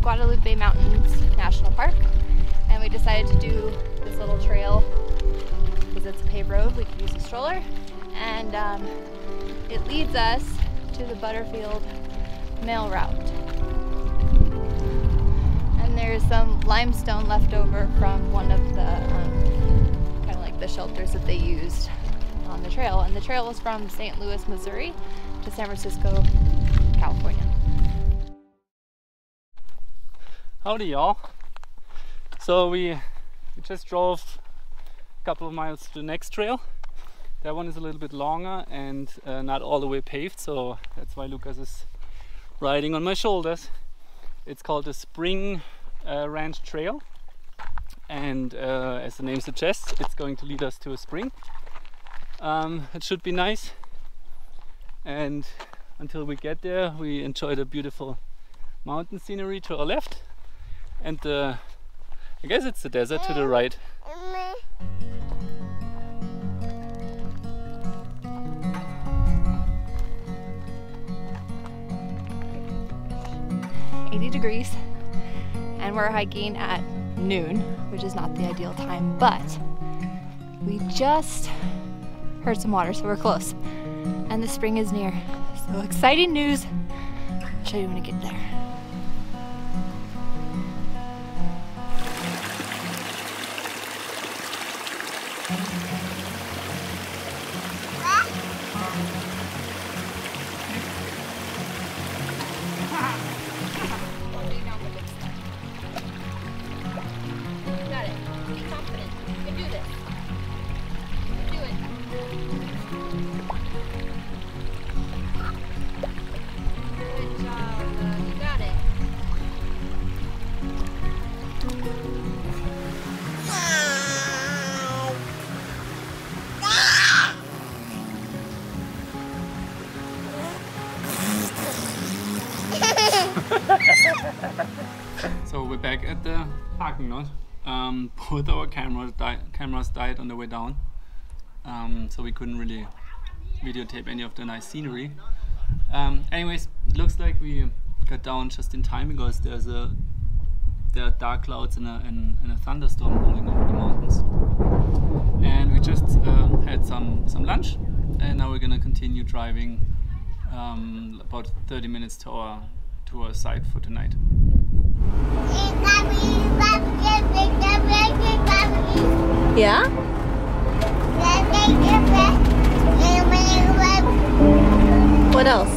Guadalupe Mountains National Park, and we decided to do this little trail because it's a paved road. We could use a stroller, and it leads us to the Butterfield Mail Route. And there's some limestone left over from one of the kind of like the shelters that they used on the trail, and the trail was from St. Louis, Missouri to San Francisco, California. Howdy y'all. So we just drove a couple of miles to the next trail. That one is a little bit longer and not all the way paved, so that's why Lucas is riding on my shoulders. It's called the Spring Ranch Trail, and as the name suggests, it's going to lead us to a spring. It should be nice, and until we get there we enjoy the beautiful mountain scenery to our left and I guess it's the desert to the right. Degrees, and we're hiking at noon, which is not the ideal time, but we just heard some water, so we're close and the spring is near. So exciting news. I'll show you when I get there. So we're back at the parking lot. Both our cameras died on the way down, so we couldn't really videotape any of the nice scenery. Anyways, it looks like we got down just in time because there are dark clouds and a thunderstorm rolling over the mountains. And we just had some lunch, and now we're gonna continue driving about 30 minutes to our site for tonight. Yeah? What else?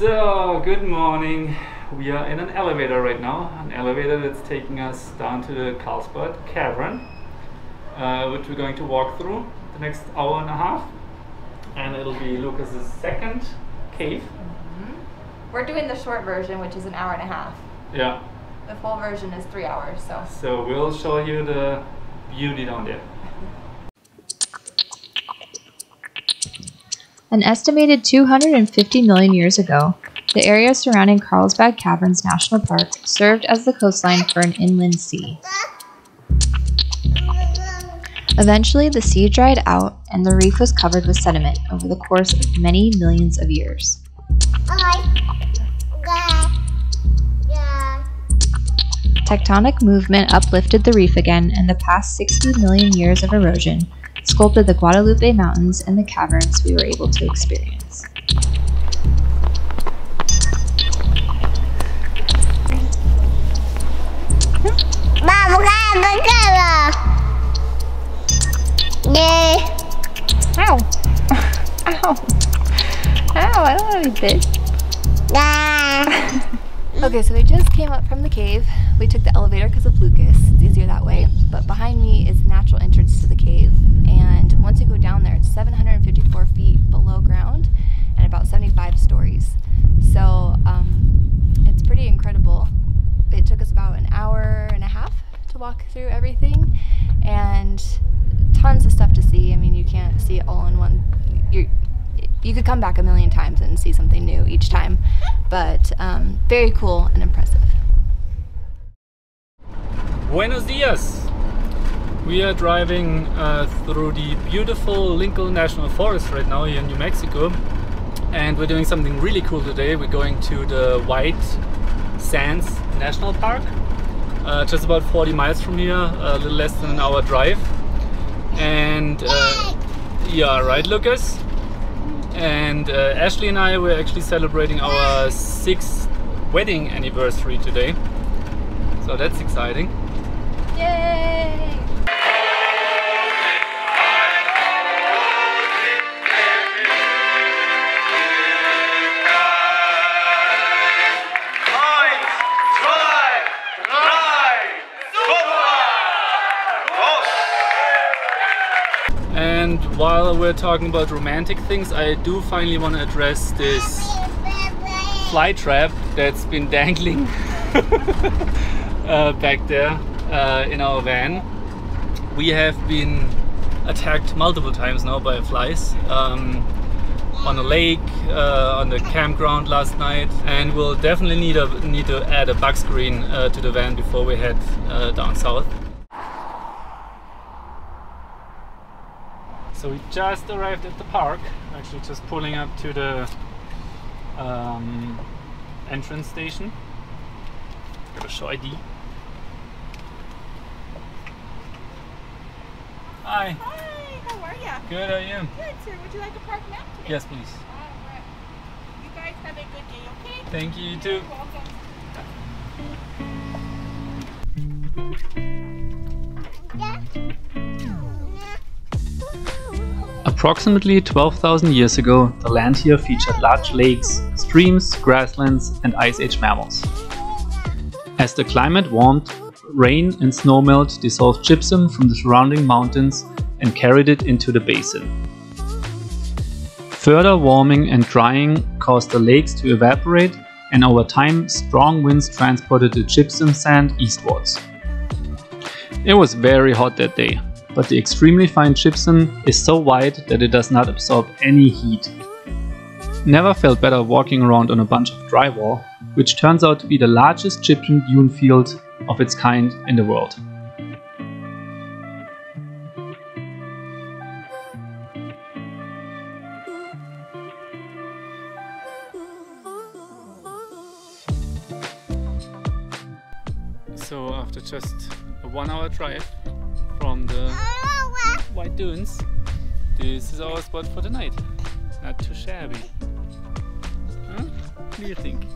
So, good morning. We are in an elevator right now, an elevator that's taking us down to the Carlsbad Cavern, which we're going to walk through the next hour and a half, and it'll be Lucas's second cave. We're doing the short version, which is an hour and a half. Yeah. The full version is 3 hours, so. So we'll show you the beauty down there. An estimated 250 million years ago, the area surrounding Carlsbad Caverns National Park served as the coastline for an inland sea. Eventually, the sea dried out and the reef was covered with sediment over the course of many millions of years. Tectonic movement uplifted the reef again, and the past 60 million years of erosion sculpted the Guadalupe Mountains and the caverns we were able to experience. Ow! Ow! Ow, I don't want to be bit. Okay, so we just came up from the cave. We took the elevator because of Lucas. It's easier that way. But behind me is the natural entrance to the cave. And once you go down there, it's 754 feet below ground and about 75 stories. So it's pretty incredible. It took us about an hour and a half to walk through everything, and tons of stuff to see. come back a million times and see something new each time. But very cool and impressive. Buenos dias! We are driving through the beautiful Lincoln National Forest right now here in New Mexico, and we're doing something really cool today. We're going to the White Sands National Park, just about 40 miles from here, a little less than an hour drive. And yeah, right, Lucas? And Ashley and I were actually celebrating our 6th wedding anniversary today, so that's exciting. Yay! And while we're talking about romantic things, I do finally want to address this fly trap that's been dangling back there in our van. We have been attacked multiple times now by flies on a lake, on the campground last night, and we'll definitely need to add a bug screen to the van before we head down south. So we just arrived at the park, actually just pulling up to the entrance station. Gotta show ID. Hi. Hi, how are ya? Good, how are you? Good, sir. Would you like a park map today? Yes, please. All right. You guys have a good day, okay? Thank you, you too. You're welcome. Approximately 12,000 years ago, the land here featured large lakes, streams, grasslands, and Ice Age mammals. As the climate warmed, rain and snowmelt dissolved gypsum from the surrounding mountains and carried it into the basin. Further warming and drying caused the lakes to evaporate, and over time strong winds transported the gypsum sand eastwards. It was very hot that day, but the extremely fine gypsum is so white that it does not absorb any heat. Never felt better walking around on a bunch of drywall, which turns out to be the largest gypsum dune field of its kind in the world. So after just a 1-hour drive from the White Dunes, this is our spot for the night. Not too shabby. Huh? What do you think?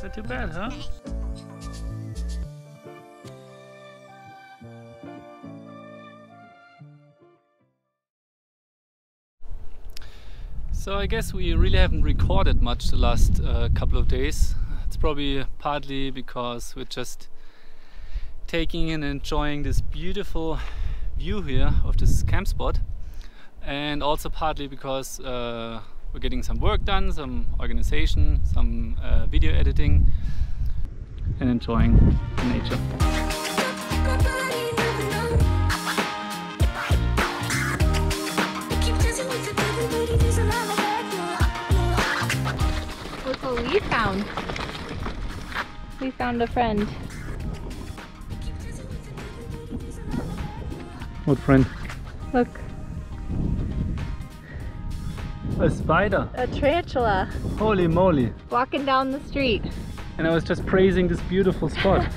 Not too bad, huh? So I guess we really haven't recorded much the last couple of days. It's probably partly because we're just taking and enjoying this beautiful view here of this camp spot, and also partly because we're getting some work done, some organization, some video editing, and enjoying the nature. Look what we found. We found a friend. What friend? Look, A spider. a tarantula Holy moly. walking down the street. And I was just praising this beautiful spot.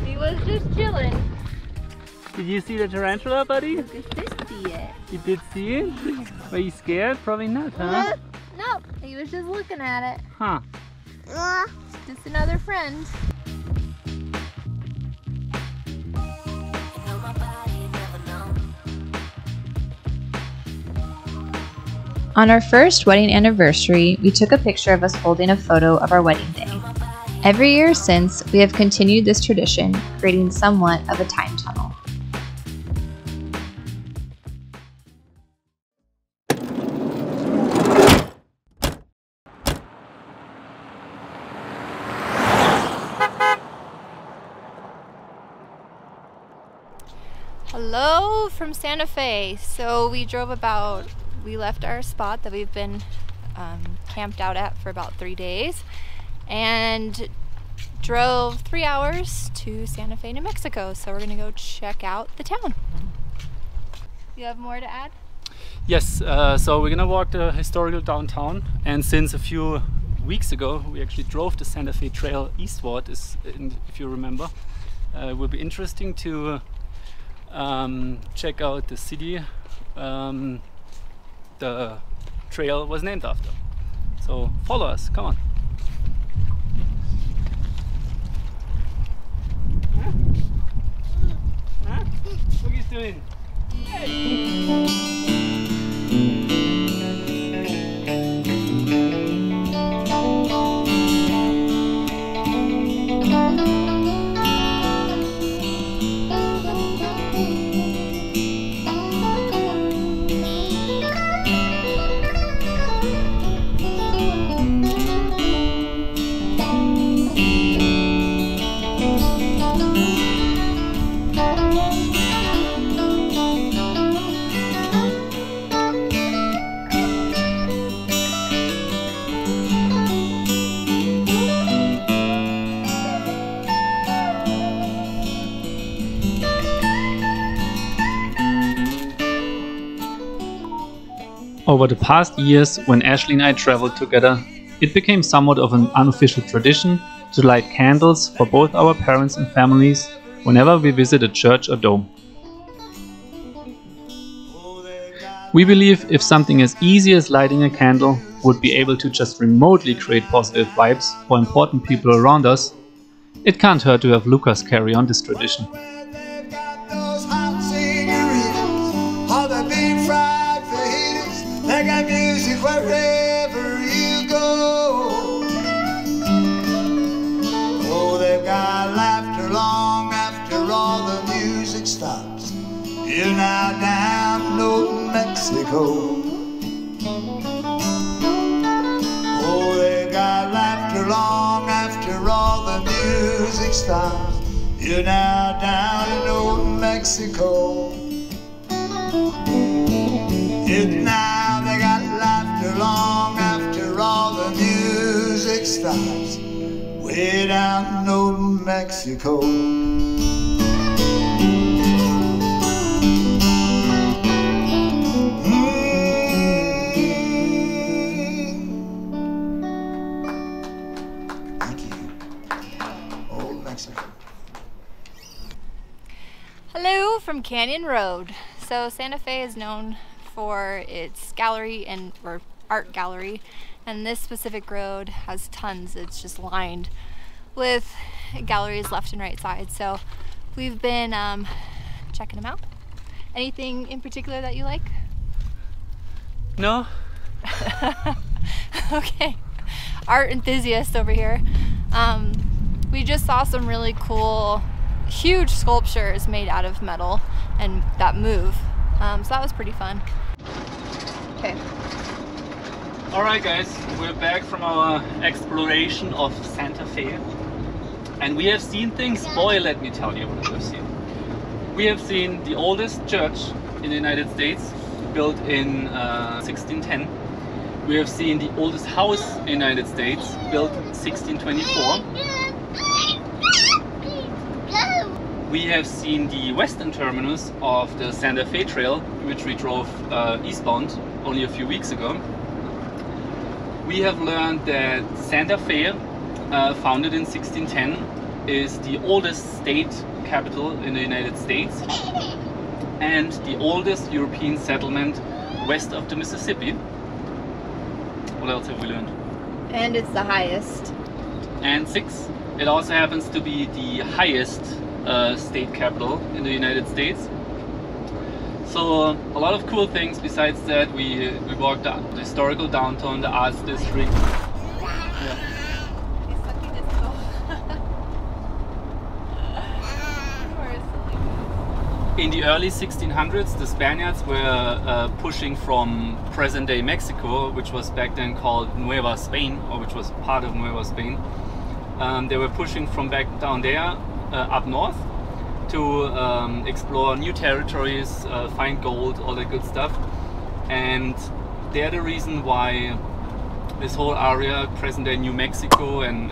He was just chilling. Did you see the tarantula, buddy? Lucas did see it. You did see it? Were you scared? Probably not, huh? Nope, he was just looking at it. Huh. Just another friend. On our first wedding anniversary, we took a picture of us holding a photo of our wedding day. Every year since, we have continued this tradition, creating somewhat of a time tunnel. Hello from Santa Fe. So we drove about we left our spot that we've been camped out at for about 3 days and drove 3 hours to Santa Fe, New Mexico. So we're gonna go check out the town. You have more to add? Yes, so we're gonna walk the historical downtown, and since a few weeks ago we actually drove the Santa Fe Trail eastward, if you remember. It will be interesting to check out the city the trail was named after. So follow us, come on. Look, he's doing. Hey. Over the past years, when Ashley and I traveled together, it became somewhat of an unofficial tradition to light candles for both our parents and families whenever we visit a church or dome. We believe if something as easy as lighting a candle would be able to just remotely create positive vibes for important people around us, it can't hurt to have Lucas carry on this tradition. They got music wherever you go. Oh, they've got laughter long after all the music stops. You're now down in old Mexico. Oh, they've got laughter long after all the music stops. You're now down in old Mexico. Now they got laughter long after all the music stops, way down in old Mexico. Thank you. Old Mexico. Hello from Canyon Road. So Santa Fe is known for its gallery or art gallery, and this specific road has tons. It's just lined with galleries left and right side. So we've been checking them out. Anything in particular that you like? No. Okay, art enthusiast over here. We just saw some really cool, huge sculptures made out of metal and that move. So that was pretty fun. Okay. Alright guys, we're back from our exploration of Santa Fe. And we have seen things, boy, let me tell you what we've seen. We have seen the oldest church in the United States, built in 1610. We have seen the oldest house in the United States, built in 1624. We have seen the western terminus of the Santa Fe Trail, which we drove eastbound only a few weeks ago. We have learned that Santa Fe, founded in 1610, is the oldest state capital in the United States and the oldest European settlement west of the Mississippi. What else have we learned? And it's the highest. And 6, it also happens to be the highest state capital in the United States. So a lot of cool things. Besides that, we walked the historical downtown, the arts district. Yeah. In the early 1600s, the Spaniards were pushing from present-day Mexico, which was back then called Nueva Spain, or which was part of Nueva Spain. They were pushing from back down there up north to explore new territories, find gold, all that good stuff. and they're the reason why this whole area, present-day New Mexico, and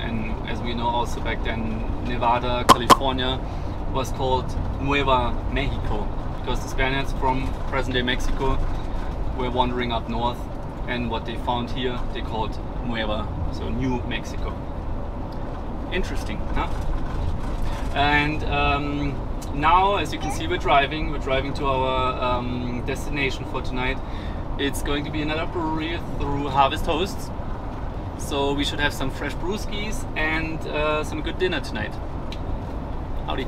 as we know also back then Nevada, California, was called Nueva Mexico, because the Spaniards from present-day Mexico were wandering up north, and what they found here they called Nueva, so New Mexico. Interesting, huh? And now, as you can see, we're driving to our destination for tonight. It's going to be another brewery through Harvest Hosts, so we should have some fresh brewskis and some good dinner tonight. Howdy.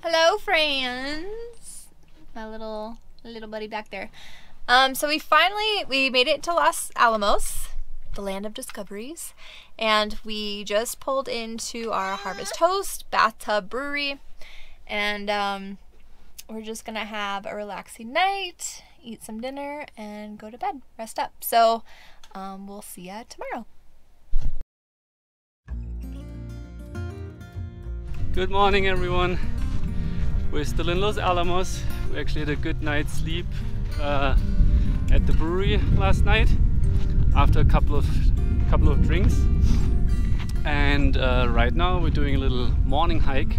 Hello, friends. My little buddy back there. So we made it to Los Alamos, the land of discoveries, and we just pulled into our Harvest Host bathtub brewery, and we're just gonna have a relaxing night, eat some dinner, and go to bed, rest up. So we'll see ya tomorrow. Good morning, everyone. We're still in Los Alamos. We actually had a good night's sleep at the brewery last night after a couple of drinks, and right now we're doing a little morning hike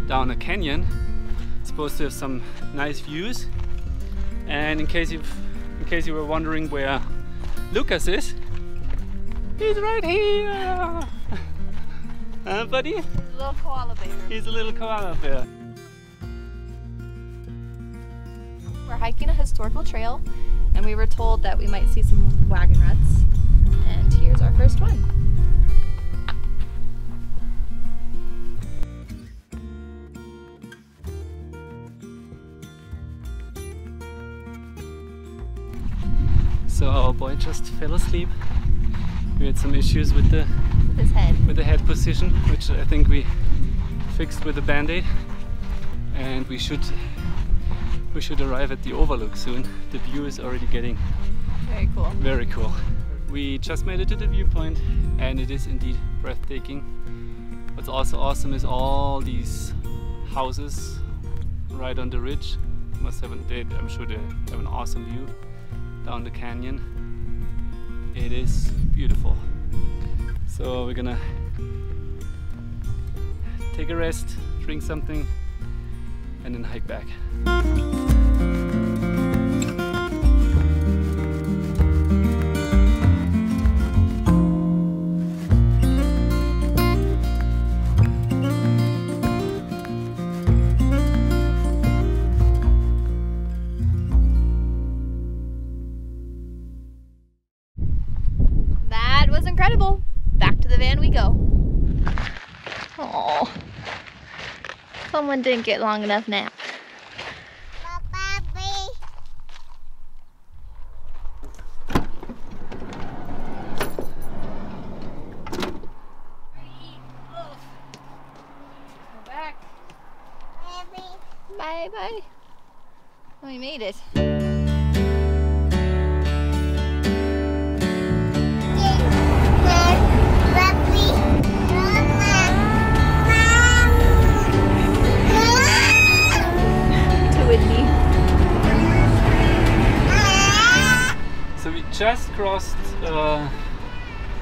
down a canyon. It's supposed to have some nice views, and in case you were wondering where Lucas is, he's right here. Buddy? He's a little koala bear. He's a little koala bear. We're hiking a historical trail, and we were told that we might see some wagon ruts, and here's our first one. So our boy just fell asleep. We had some issues with the head position, which I think we fixed with a band-aid, and we should arrive at the overlook soon. The view is already getting very cool. Very cool. We just made it to the viewpoint, and it is indeed breathtaking. What's also awesome is all these houses right on the ridge. I'm sure they have an awesome view down the canyon. It is beautiful. So we're gonna take a rest, drink something, and then hike back. That was incredible. Back to the van we go. Oh, someone didn't get long enough nap. Bye bye. We made it. So we just crossed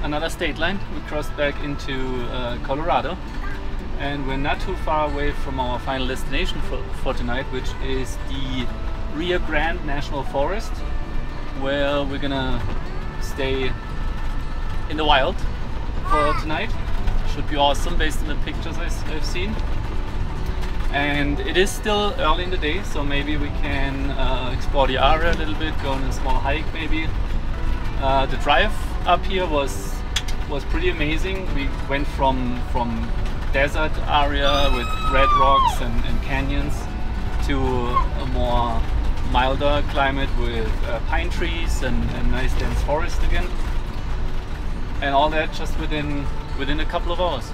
another state line. We crossed back into Colorado, and we're not too far away from our final destination for tonight, which is the Rio Grande National Forest, where we're gonna stay in the wild for tonight. Should be awesome based on the pictures I've seen. And it is still early in the day, so maybe we can explore the area a little bit, go on a small hike maybe. The drive up here was pretty amazing. We went from desert area with red rocks and canyons to a more milder climate with pine trees and nice dense forest again. And all that just within a couple of hours.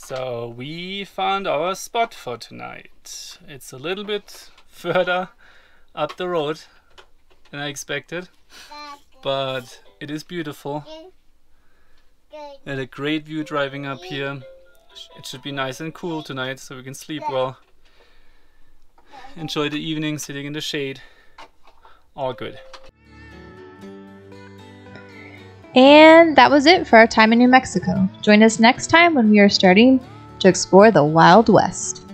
So we found our spot for tonight. It's a little bit further up the road than I expected, but it is beautiful. And a great view driving up here. It should be nice and cool tonight so we can sleep well. Enjoy the evening sitting in the shade. All good. And that was it for our time in New Mexico. Join us next time when we are starting to explore the Wild West.